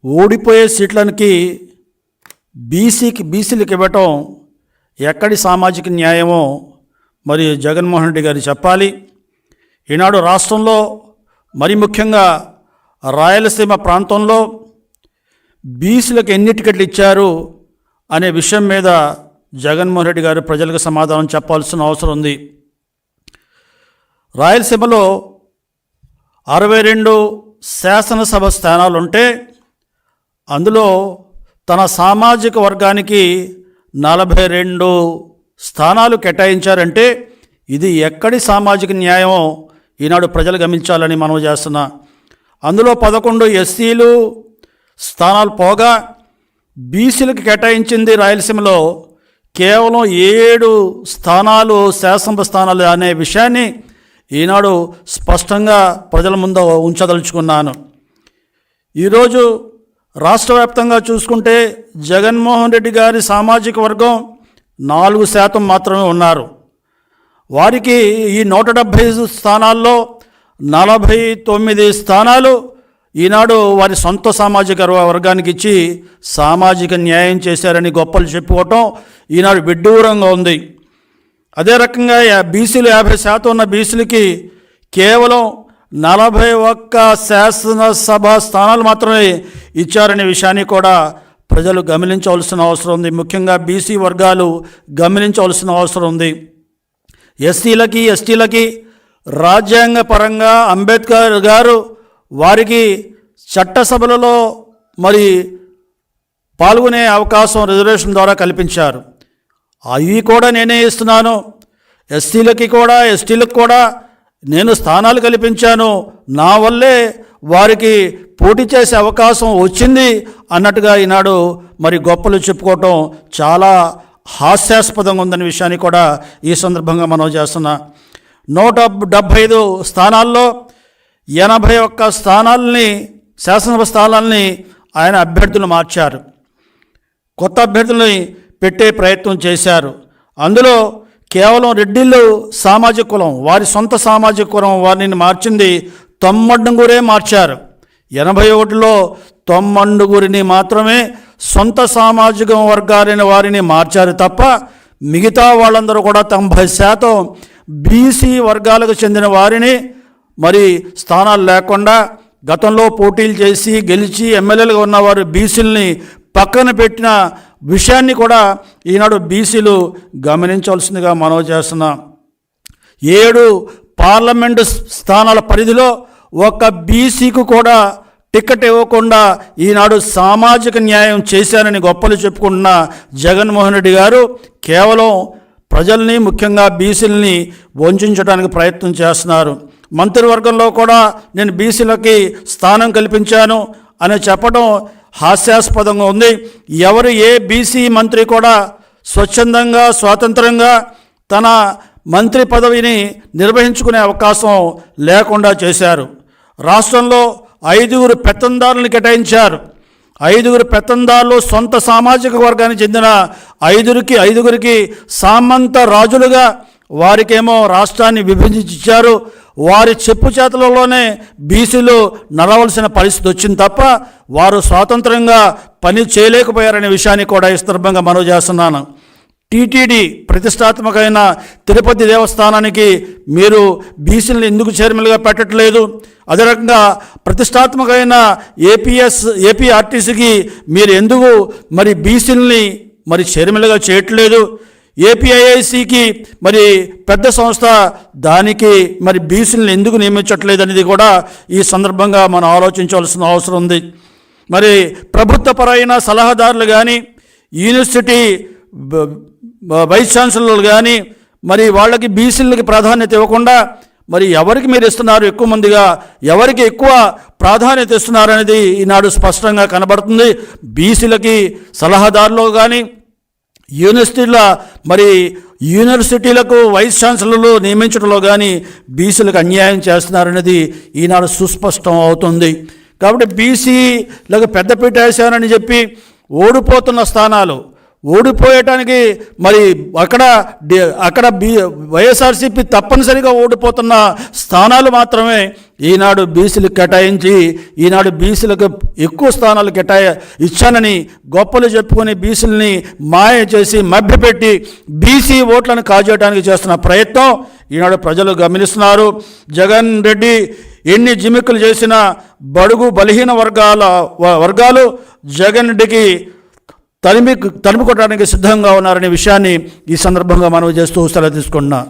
ఓడిపోయే సీట్లకి బీసీలకు ఇవ్వటం ఎక్కడి సామాజిక న్యాయమో మరి జగన్మోహన్ రెడ్డి గారు చెప్పాలి. ఈనాడు రాష్ట్రంలో మరి ముఖ్యంగా రాయలసీమ ప్రాంతంలో బీసీలకు ఎన్ని టికెట్లు ఇచ్చారు అనే విషయం మీద జగన్మోహన్ రెడ్డి గారు ప్రజలకు సమాధానం చెప్పాల్సిన అవసరం ఉంది. రాయలసీమలో 62 శాసనసభ స్థానాలుంటే అందులో తన సామాజిక వర్గానికి 42 స్థానాలు కేటాయించారంటే ఇది ఎక్కడి సామాజిక న్యాయమో ఈనాడు ప్రజలు గమనించాలని మనం చేస్తున్నా. అందులో 11 ఎస్సీలు స్థానాలు పోగా బీసీలకు కేటాయించింది రాయలసీమలో కేవలం 7 స్థానాలు, శాసనసభ స్థానాలు అనే విషయాన్ని ఈనాడు స్పష్టంగా ప్రజల ముందు ఉంచదలుచుకున్నాను. ఈరోజు రాష్ట్ర వ్యాప్తంగా చూసుకుంటే జగన్మోహన్ రెడ్డి గారి సామాజిక వర్గం 4% మాత్రమే ఉన్నారు. వారికి ఈ 175 స్థానాల్లో 49 స్థానాలు ఈనాడు వారి సొంత సామాజిక వర్గానికి ఇచ్చి సామాజిక న్యాయం చేశారని గొప్పలు చెప్పుకోవటం ఈనాడు విడ్డూరంగా ఉంది. అదే రకంగా బీసీలు 50% ఉన్న బీసీలకి కేవలం 41 శాసనసభ స్థానాలు మాత్రమే ఇచ్చారనే విషయాన్ని కూడా ప్రజలు గమనించవలసిన అవసరం ఉంది. ముఖ్యంగా బీసీ వర్గాలు గమనించవలసిన అవసరం ఉంది. ఎస్సీలకి, ఎస్టీలకి రాజ్యాంగపరంగా అంబేద్కర్ గారు వారికి చట్టసభలలో మరి పాల్గొనే అవకాశం రిజర్వేషన్ ద్వారా కల్పించారు. అవి కూడా నేనే ఇస్తున్నాను. ఎస్సీలకి కూడా, ఎస్టీలకు కూడా నేను స్థానాలు కల్పించాను, నా వల్లే వారికి పోటీ చేసే అవకాశం వచ్చింది అన్నట్టుగా ఈనాడు మరి గొప్పలు చెప్పుకోవటం చాలా హాస్యాస్పదంగా ఉందనే విషయాన్ని కూడా ఈ సందర్భంగా మనం చేస్తున్నా. 175 స్థానాల్లో 81 స్థానాలని, శాసనసభ స్థానాలని ఆయన అభ్యర్థులు మార్చారు, కొత్త అభ్యర్థులని పెట్టే ప్రయత్నం చేశారు. అందులో కేవలం రెడ్డిళ్ళు సామాజిక కులం, వారి సొంత సామాజిక కులం వారిని మార్చింది 90 మార్చారు. 81లో 90 మాత్రమే సొంత సామాజిక వర్గాలైన వారిని మార్చారు తప్ప మిగతా వాళ్ళందరూ కూడా 90% బీసీ వర్గాలకు చెందిన వారిని మరి స్థానాలు లేకుండా గతంలో పోటీలు చేసి గెలిచి ఎమ్మెల్యేలుగా ఉన్నవారు బీసీలని పక్కన పెట్టిన విషయాన్ని కూడా ఈనాడు బీసీలు గమనించవలసిందిగా మనవి చేస్తున్నాం. 7 పార్లమెంటు స్థానాల పరిధిలో ఒక బీసీకి కూడా టికెట్ ఇవ్వకుండా ఈనాడు సామాజిక న్యాయం చేశారని గొప్పలు చెప్పుకుంటున్న జగన్మోహన్ రెడ్డి గారు కేవలం ప్రజల్ని, ముఖ్యంగా బీసీలని వంచడానికి ప్రయత్నం చేస్తున్నారు. మంత్రివర్గంలో కూడా నేను బీసీలకి స్థానం కల్పించాను అని చెప్పడం హాస్యాస్పదంగా ఉంది. ఎవరు ఏ బీసీ మంత్రి కూడా స్వచ్ఛందంగా, స్వాతంత్రంగా తన మంత్రి పదవిని నిర్వహించుకునే అవకాశం లేకుండా చేశారు. రాష్ట్రంలో 5 పెత్తందారులను కేటాయించారు. 5 పెత్తందారులు సొంత సామాజిక వర్గానికి చెందిన 5గురికి సామంత రాజులుగా వారికేమో రాష్ట్రాన్ని విభజించారు. వారి చెప్పు చేతలలోనే బీసీలు నడవలసిన పరిస్థితి వచ్చింది తప్ప వారు స్వాతంత్రంగా పని చేయలేకపోయారనే విషయాన్ని కూడా ఈ సందర్భంగా మనవి చేస్తున్నాను. టీటీడీ ప్రతిష్టాత్మకమైన తిరుపతి దేవస్థానానికి మీరు బీసీలను ఎందుకు చైర్మన్గా పెట్టట్లేదు? అదే రకంగా ప్రతిష్టాత్మకమైన ఏపీఆర్టీసీకి మీరు ఎందుకు మరి బీసీలని మరి చైర్మన్గా చేయట్లేదు? ఏపీఐఐసికి మరి పెద్ద సంస్థ, దానికి మరి బీసీలను ఎందుకు నియమించట్లేదు అనేది కూడా ఈ సందర్భంగా మనం ఆలోచించవలసిన అవసరం ఉంది. మరి ప్రభుత్వపరమైన సలహాదారులు కానీ, యూనివర్సిటీ వైస్ ఛాన్సలర్లు కానీ మరి వాళ్ళకి బీసీలకి ప్రాధాన్యత ఇవ్వకుండా మరి ఎవరికి మీరు ఇస్తున్నారు, ఎక్కువ మందిగా ఎవరికి ఎక్కువ ప్రాధాన్యత ఇస్తున్నారు అనేది ఈనాడు స్పష్టంగా కనబడుతుంది. బీసీలకి సలహాదారులు కానీ, యూనివర్సిటీలకు వైస్ ఛాన్సలర్లు నియమించడంలో కానీ బీసీలకు అన్యాయం చేస్తున్నారనేది ఈనాడు సుస్పష్టం అవుతుంది. కాబట్టి బీసీలకు పెద్దపీట వేశారని చెప్పి ఓడిపోతున్న స్థానాలు, ఓడిపోయటానికి మరి అక్కడ వైఎస్ఆర్సీపీ తప్పనిసరిగా ఓడిపోతున్న స్థానాలు మాత్రమే ఈనాడు బీసీలకు కేటాయించి ఈనాడు బీసీలకు ఎక్కువ స్థానాలు ఇచ్చానని గొప్పలు చెప్పుకొని బీసీలని మాయ చేసి మభ్యపెట్టి బీసీ ఓట్లను కాజేయడానికి చేస్తున్న ప్రయత్నం ఈనాడు ప్రజలు గమనిస్తున్నారు. జగన్ రెడ్డి ఎన్ని జిమిక్కులు చేసినా బడుగు బలహీన వర్గాలు జగన్ రెడ్డికి తరిమి కొట్టడానికి సిద్ధంగా ఉన్నారనే విషయాన్ని ఈ సందర్భంగా మనం చేస్తూ సెలవు తీసుకుంటున్నాం.